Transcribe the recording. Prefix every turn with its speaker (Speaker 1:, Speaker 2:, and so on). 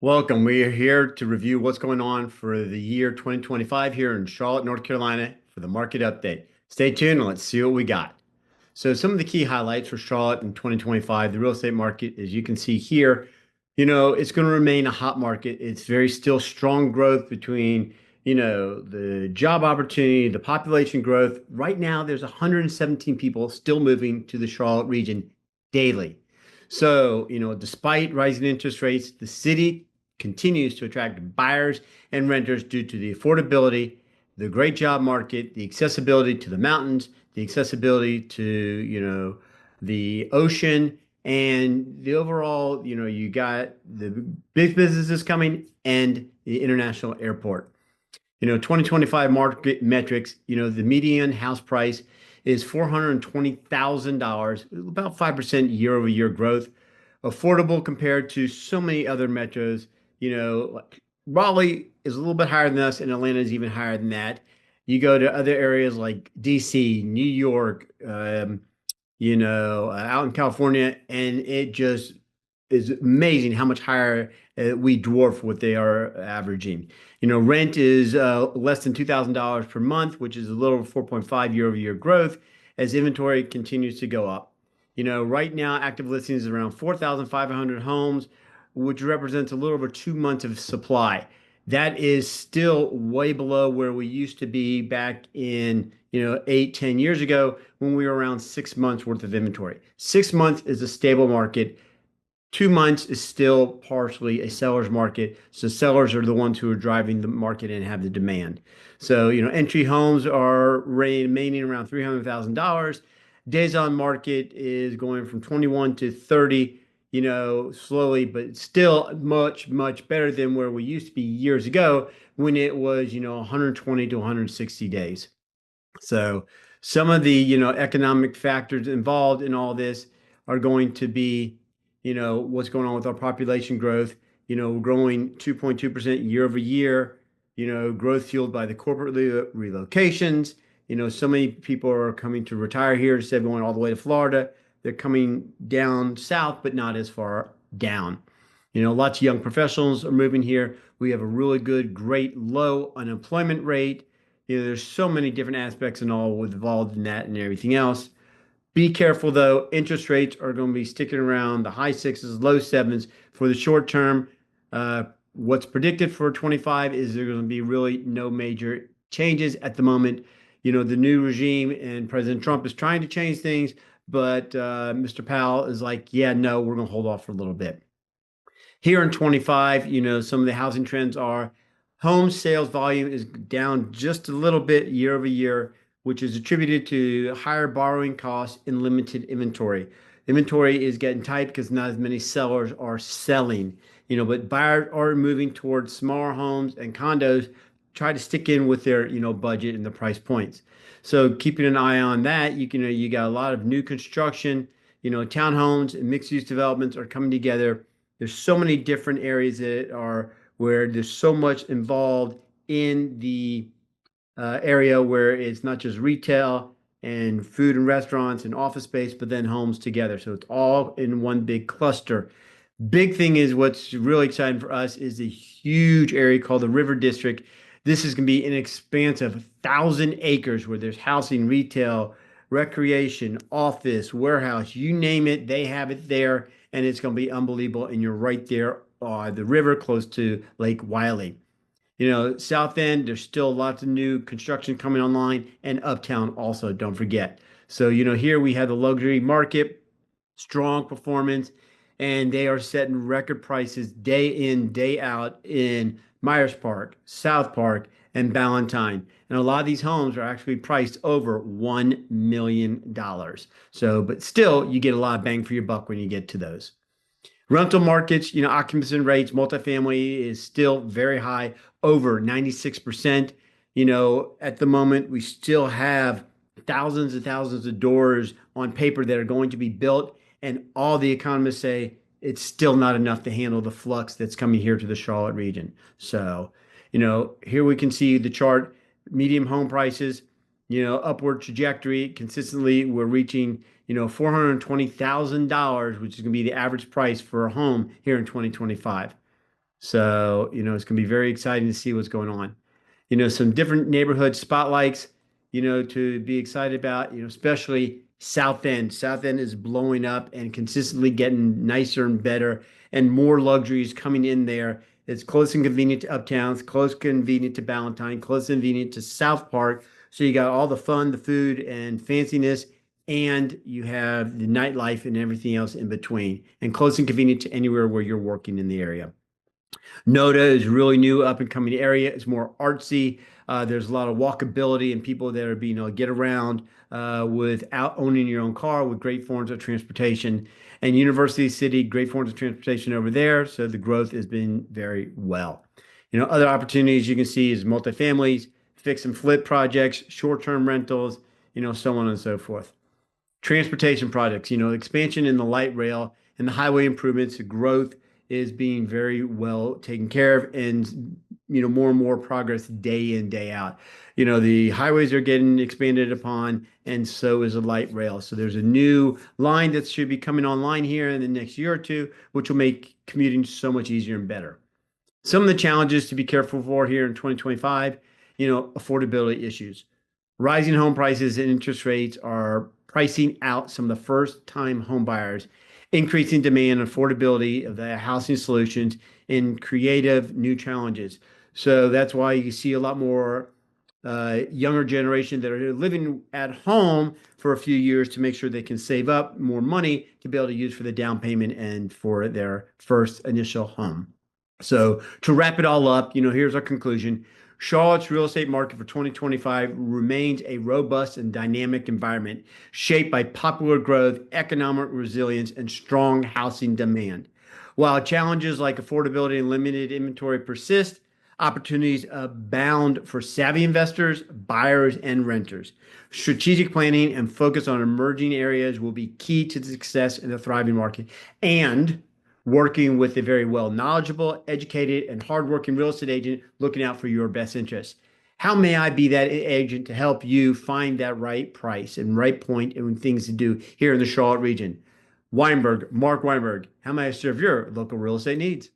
Speaker 1: Welcome. We are here to review what's going on for the year 2025 here in Charlotte, North Carolina for the market update. Stay tuned and let's see what we got. So some of the key highlights for Charlotte in 2025, the real estate market, as you can see here, it's going to remain a hot market. It's very still strong growth between, the job opportunity, the population growth. Right now, there's 117 people still moving to the Charlotte region daily. So, despite rising interest rates, the city continues to attract buyers and renters due to the affordability, the great job market, the accessibility to the mountains, the accessibility to, the ocean, and the overall, you got the big businesses coming and the international airport. 2025 market metrics, the median house price is $420,000, about 5% year over year growth. Affordable compared to so many other metros. Like Raleigh is a little bit higher than us, and Atlanta is even higher than that. You go to other areas like DC, New York, out in California, and it just is amazing how much higher we dwarf what they are averaging. Rent is less than $2,000 per month, which is a little over 4.5 year over year growth as inventory continues to go up. Right now, active listings is around 4,500 homes, which represents a little over 2 months of supply. That is still way below where we used to be back in, 8, 10 years ago when we were around 6 months worth of inventory. 6 months is a stable market. 2 months is still partially a seller's market. So sellers are the ones who are driving the market and have the demand. So, entry homes are remaining around $300,000. Days on market is going from 21 to 30, slowly, but still much, much better than where we used to be years ago when it was, 120 to 160 days. So some of the, economic factors involved in all this are going to be, what's going on with our population growth, growing 2.2% year over year, growth fueled by the corporate relocations. So many people are coming to retire here instead of going all the way to Florida. They're coming down south, but not as far down. Lots of young professionals are moving here. We have a really good, great low unemployment rate. There's so many different aspects and all involved in that and everything else. Be careful though, interest rates are going to be sticking around the high sixes, low sevens for the short term. What's predicted for 25 is there going to be really no major changes at the moment. The new regime and President Trump is trying to change things, but Mr. Powell is like, yeah, no, we're going to hold off for a little bit. Here in 25, some of the housing trends are home sales volume is down just a little bit year over year, which is attributed to higher borrowing costs and limited inventory. Inventory is getting tight because not as many sellers are selling, but buyers are moving towards smaller homes and condos, try to stick in with their, budget and the price points. So keeping an eye on that, you got a lot of new construction, townhomes and mixed use developments are coming together. There's so many different areas that are where there's so much involved in the area where it's not just retail and food and restaurants and office space, but then homes together. So it's all in one big cluster. Big thing is what's really exciting for us is a huge area called the River District. This is going to be an expansive 1,000 acres where there's housing, retail, recreation, office, warehouse, you name it, they have it there, and it's going to be unbelievable. And you're right there, the river close to Lake Wiley. South End, there's still lots of new construction coming online, and Uptown also, don't forget. So, here we have the luxury market, strong performance, and they are setting record prices day in, day out in Myers Park, South Park, and Ballantyne. And a lot of these homes are actually priced over $1 million. So, but still, you get a lot of bang for your buck when you get to those. Rental markets, occupancy rates, multifamily is still very high, over 96%. At the moment, we still have thousands and thousands of doors on paper that are going to be built. And all the economists say it's still not enough to handle the flux that's coming here to the Charlotte region. So, here we can see the chart, medium home prices, upward trajectory. Consistently, we're reaching, $420,000, which is going to be the average price for a home here in 2025. So, it's going to be very exciting to see what's going on. Some different neighborhood spotlights, to be excited about, especially South End. South End is blowing up and consistently getting nicer and better and more luxuries coming in there. It's close and convenient to Uptown, it's close and convenient to Ballantyne, close and convenient to South Park. So you got all the fun, the food, and fanciness, and you have the nightlife and everything else in between, and close and convenient to anywhere where you're working in the area. Noda is a really new up and coming area. It's more artsy. There's a lot of walkability and people that are being able to get around without owning your own car with great forms of transportation. And University City, great forms of transportation over there. So the growth has been very well. Other opportunities you can see is multifamilies, fix and flip projects, short-term rentals, so on and so forth. Transportation projects, expansion in the light rail and the highway improvements, the growth is being very well taken care of, and more and more progress day in, day out. The highways are getting expanded upon, and so is the light rail. So there's a new line that should be coming online here in the next year or two, which will make commuting so much easier and better. Some of the challenges to be careful for here in 2025, affordability issues. Rising home prices and interest rates are pricing out some of the first-time home buyers, increasing demand and affordability of the housing solutions and creative new challenges. So that's why you see a lot more younger generation that are living at home for a few years to make sure they can save up more money to be able to use for the down payment and for their first initial home. So to wrap it all up, here's our conclusion. Charlotte's real estate market for 2025 remains a robust and dynamic environment shaped by popular growth, economic resilience, and strong housing demand. While challenges like affordability and limited inventory persist, opportunities abound for savvy investors, buyers, and renters. Strategic planning and focus on emerging areas will be key to the success in the thriving market. And working with a very well knowledgeable, educated, and hardworking real estate agent looking out for your best interests. How may I be that agent to help you find that right price and right point and things to do here in the Charlotte region? Mark Weinberg, how may I serve your local real estate needs?